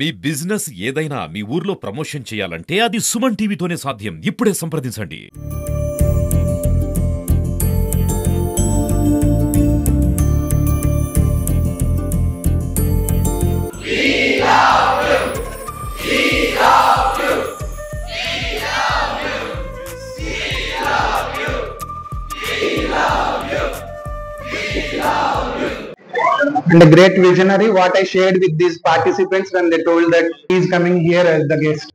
మీ business ఏదైనా మీ ఊర్లో promotion చేయాలంటే అది సుమన్ టీవీతోనే సాధ్యం. ఇప్పుడే సంప్రదించండి. And a great visionary. What I shared with these participants when they told that he is coming here as the guest,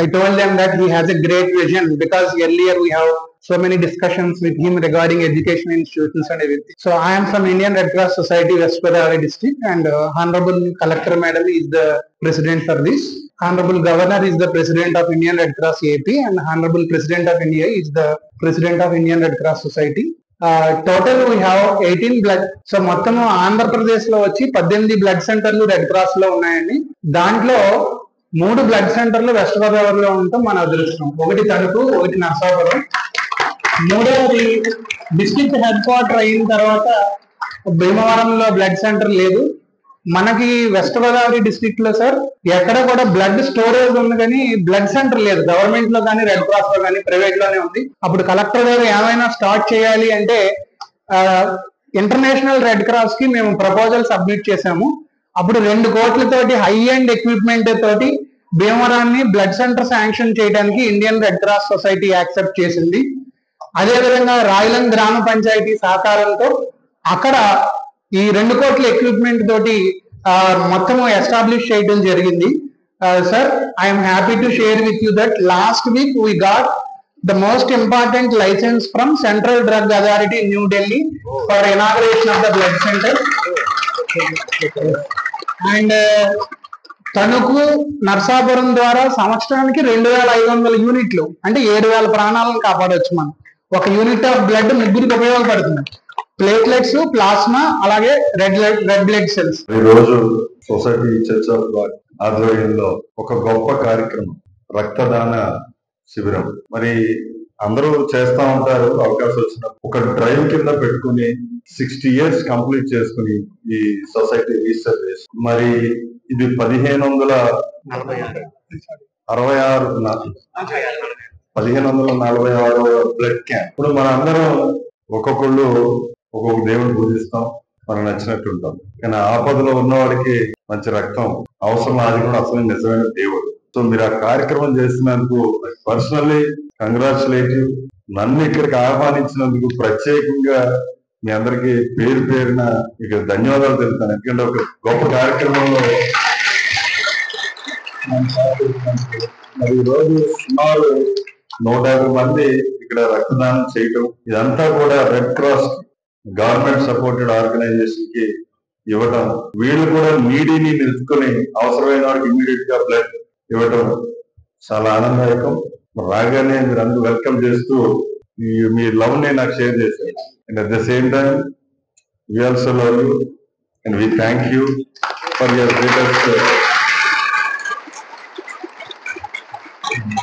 I told them that he has a great vision, because earlier we have so many discussions with him regarding education institutions and everything. So I am from Indian Red Cross Society, West Godavari district, and Honorable Collector Madam is the president for this. Honorable Governor is the president of Indian Red Cross AP, and Honorable President of India is the president of Indian Red Cross Society. Total we have 18 blood. So మొత్తం ఆంధ్రప్రదేశ్ లో వచ్చి 18 blood సెంటర్లు red cross లో ఉన్నాయండి. దాంట్లో 3 blood సెంటర్లు west గోదావరిలో ఉండటం మన అదృష్టం. ఒకటి తణుకు, ఒకటి నర్సాపురం. మూడవది డిస్ట్రిక్ట్ హెడ్ క్వార్టర్ అయిన తర్వాత భీమవరంలో బ్లడ్ సెంటర్ లేదు. మనకి వెస్ట్ గోదావరి డిస్ట్రిక్ట్ లో సార్ ఎక్కడ కూడా బ్లడ్ స్టోరేజ్ ఉంది, కానీ బ్లడ్ సెంటర్ లేదు. గవర్నమెంట్ లో కానీ, రెడ్ క్రాస్ లో కానీ, ప్రైవేట్ లోనే ఉంది. అప్పుడు కలెక్టర్ గారు ఏమైనా స్టార్ట్ చేయాలి అంటే ఇంటర్నేషనల్ రెడ్ క్రాస్ కి మేము ప్రపోజల్ సబ్మిట్ చేశాము. అప్పుడు 2 కోట్లతోటి హై ఎండ్ ఎక్విప్మెంట్ తోటి భీమవరాన్ని బ్లడ్ సెంటర్ శాంక్షన్ చేయడానికి Indian red cross society accept చేసింది. అదేవిధంగా రాయలం గ్రామ పంచాయతీ సహకారంతో అక్కడ ఈ 2 కోట్ల ఎక్విప్మెంట్ తోటి మొత్తం ఎస్టాబ్లిష్ చేయడం జరిగింది. Sir, I'm happy to share with you that last week we got the most important license from Central Drug Authority in New Delhi for inauguration of the blood center. And Tanuku, Narsapuram ద్వారా సంవత్సరానికి 2500 యూనిట్లు అంటే 7000 ప్రాణాలను కాపాడవచ్చు. మనం ఒక unit of blood 3కి ఉపయోగపడుతుంది. Platelets, plasma, అలాగే రెడ్ బ్లడ్ సెల్స్. ఈ రోజు సొసైటీ చర్చ్ ఆఫ్ గాడ్ ఆధ్వర్యంలో ఒక గొప్ప కార్యక్రమం, రక్తదాన శిబిరం. మరి అందరూ చేస్తా ఉంటారు అవకాశం వచ్చినప్పుడు. ఒక డ్రైవ్ కింద పెట్టుకుని 60 years కంప్లీట్ చేసుకుని ఈ సొసైటీ రిజిస్టర్ చేసి, మరి ఇది 1546 బ్లడ్ క్యాంప్. ఇప్పుడు మన అందరం ఒక్కొక్కళ్ళు ఒక్కొక్క దేవుని పూజిస్తాం, మనకు నచ్చినట్టు ఉంటాం. కానీ ఆపదలో ఉన్నవాడికి మంచి రక్తం అవసరం, అది కూడా అసలు నిజమైన దేవుడు. సో మీరు ఆ కార్యక్రమం చేసినందుకు పర్సనల్లీ కంగ్రాచులేటివ్. నన్ను ఇక్కడికి ఆహ్వానించినందుకు ప్రత్యేకంగా మీ అందరికి పేరు పేరున ఇక ధన్యవాదాలు తెలుపుతాను. ఎందుకంటే ఒక గొప్ప కార్యక్రమంలో మరి ఈరోజు సుమారు 150 మంది ఇక్కడ రక్తదానం చేయటం, ఇదంతా కూడా red cross government supported organisation కి ఇవ్వటం, వీళ్ళు కూడా నీడీని నిలుచుకొని అవసరమైన వాడికి ఇమ్మీడియట్ గా బ్లడ్ ఇవ్వటం చాలా ఆనందదాయకం. రాగానే మీరు అందరూ వెల్కమ్ చేస్తూ మీ లవ్ ని నాకు షేర్ చేశారు. And at the same time we also love you and we thank you for your greatest.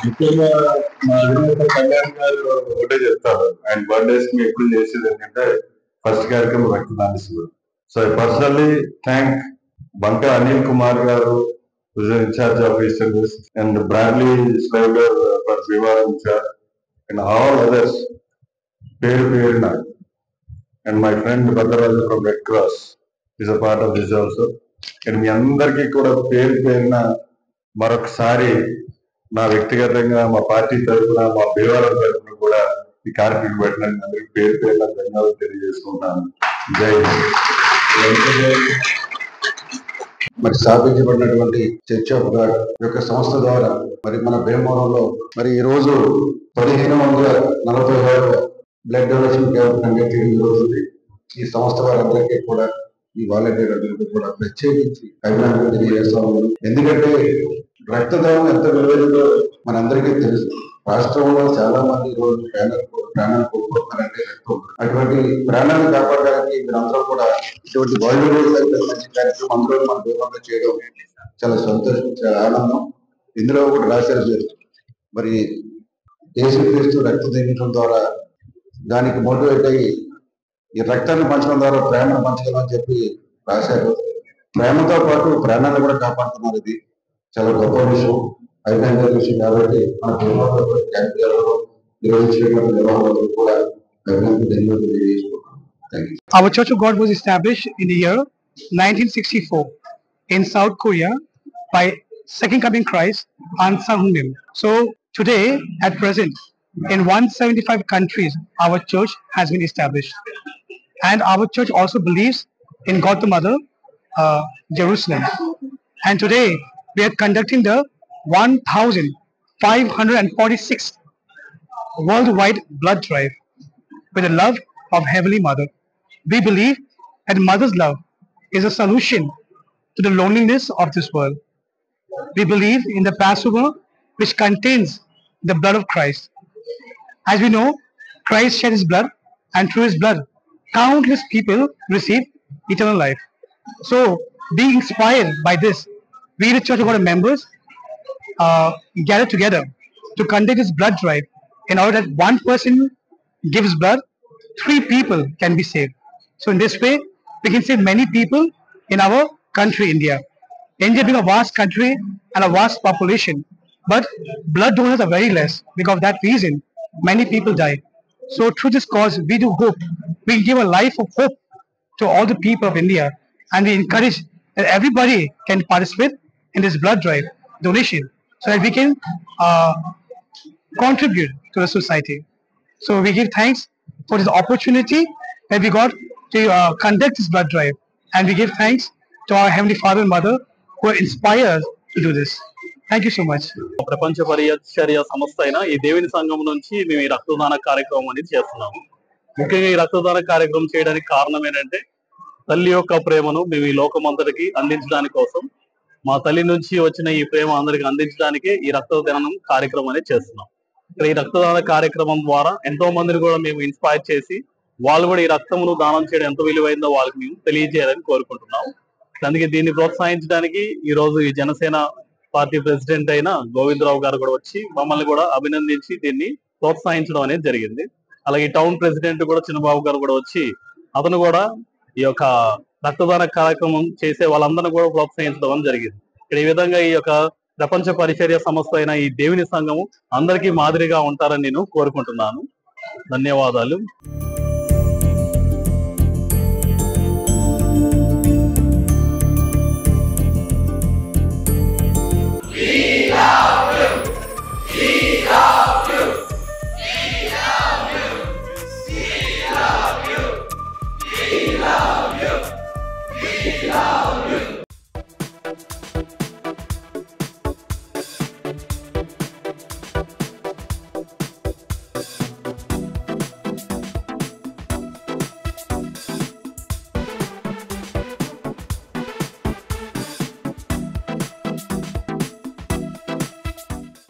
ముఖ్యంగా మా అధినేత కళ్యాణ్ గారు ఒకటే చెప్తారు, ఆయన బర్త్డేస్ ని ఎప్పుడు చేసేది ఏంటంటే ఫస్ట్ కార్యక్రమం రక్తదాన శిబిరం. సో ఐ పర్సనల్లీ థ్యాంక్ బంకా అనిల్ కుమార్ గారు, in charge of Eastern West, and Bradley Slager for Bhivaram charge, and all others, Perna, and my friend Bhadraraja from Red Cross is a part of this also. And మీ అందరికీ కూడా పేరున మరొకసారి నా వ్యక్తిగతంగా, మా party తరఫున, మా భీమవరం తరఫున కూడా ఈ కార్యక్రమం పెట్టడానికి అందరికి పేరున ధన్యవాదాలు తెలియజేసుకుంటాను. జై హింద్. మరి స్థాపించబడినటువంటి చర్చ్ ఆఫ్ గాడ్ యొక్క సంస్థ ద్వారా మరి మన భీమవరంలో మరి ఈ రోజు 1546 బ్లడ్ డొనేషన్ క్యాంప్ కండక్ట్ చేయడం జరుగుతుంది. ఈ సంస్థ వారందరికీ కూడా, ఈ వాలంటీర్ అందరికీ కూడా ప్రత్యేకించి అభినందనలు తెలియజేస్తాము. ఎందుకంటే రక్తదానం ఎంత విలువైనదో మనందరికీ తెలుసు. రాష్ట్రంలో చాలా మంది రోజు ప్రాణాలు కోల్పోతున్నారంటే రక్తం. అటువంటి ప్రాణాలను కాపాడడానికి మీరందరూ కూడా ఇటువంటి వరల్డ్ మంచి కార్యక్రమం అందరూ మన దూరంలో చేయడం చాలా సంతోషం, చాలా ఆనందం. ఇందులో కూడా రాశారు మీరు, మరి యేసుక్రీస్తు రక్తం దించడం ద్వారా దానికి మోటివేట్ అయ్యి ఈ రక్తాన్ని పంచడం ద్వారా ప్రేమను పంచగలమని చెప్పి రాశారు. ప్రేమతో పాటు ప్రాణాలను కూడా కాపాడుతున్నారు. ఇది చాలా గొప్ప విషయం, అభినందన విషయం. కాబట్టి మన క్యాంప్ నిర్వహించినటువంటి నిర్వాహకులకు కూడా అభినందన ధన్యవాదాలు తెలియజేసుకుంటున్నాను. Thank you. Our Church of God was established in the year 1964 in South Korea by Second Coming Christ, Han Sang-Nim. So today, at present, in 175 countries, our church has been established. And our church also believes in God the Mother, Jerusalem. And today, we are conducting the 1546th worldwide blood drive with the love of Heavenly Mother. We believe that Mother's love is a solution to the loneliness of this world. We believe in the Passover, which contains the blood of Christ. As we know, Christ shed his blood, and through his blood, countless people receive eternal life. So, being inspired by this, we, the Church of God members, gather together to conduct this blood drive in order that one person gives blood, 3 people can be saved. So in this way, we can save many people in our country, India. India being a vast country and a vast population, but blood donors are very less. Because of that reason, many people die. So through this cause, we do hope. We give a life of hope to all the people of India, and we encourage that everybody can participate in this blood drive donation, so that we can contribute to the society. So we give thanks for this opportunity that we got to conduct this blood drive, and we give thanks to our Heavenly Father and Mother who are inspired to do this. Thank you so much. ప్రపంచ పరిచర్య సంస్థ అయిన ఈ దేవుని సంఘం నుంచి మేము ఈ రక్తదాన కార్యక్రమం అనేది చేస్తున్నాము. ముఖ్యంగా ఈ రక్తదాన కార్యక్రమం చేయడానికి కారణం ఏంటంటే, తల్లి యొక్క ప్రేమను మేము ఈ లోకమంతటికి అందించడానికి కోసం, మా తల్లి నుంచి వచ్చిన ఈ ప్రేమ అందరికి అందించడానికి ఈ రక్తదానం కార్యక్రమం అనేది చేస్తున్నాం. ఇక్కడ ఈ రక్తదాన కార్యక్రమం ద్వారా ఎంతో మందిని కూడా మేము ఇన్స్పైర్ చేసి, వాళ్ళు కూడా ఈ రక్తమును దానం చేయడం ఎంత విలువైందో వాళ్ళకి మేము తెలియజేయాలని కోరుకుంటున్నాం. అందుకే దీన్ని ప్రోత్సహించడానికి ఈ రోజు ఈ జనసేన పార్టీ ప్రెసిడెంట్ అయిన గోవిందరావు గారు కూడా వచ్చి మమ్మల్ని కూడా అభినందించి దీన్ని ప్రోత్సహించడం అనేది జరిగింది. అలాగే టౌన్ ప్రెసిడెంట్ కూడా చిన్నబాబు గారు కూడా వచ్చి అతను కూడా ఈ యొక్క రక్తదాన కార్యక్రమం చేసే వాళ్ళందరినీ కూడా ప్రోత్సహించడం జరిగింది. ఇక్కడ ఈ విధంగా ఈ యొక్క ప్రపంచ పరిచర్య సంస్థ అయిన ఈ దేవుని సంఘము అందరికీ మాదిరిగా ఉంటారని నేను కోరుకుంటున్నాను. ధన్యవాదాలు.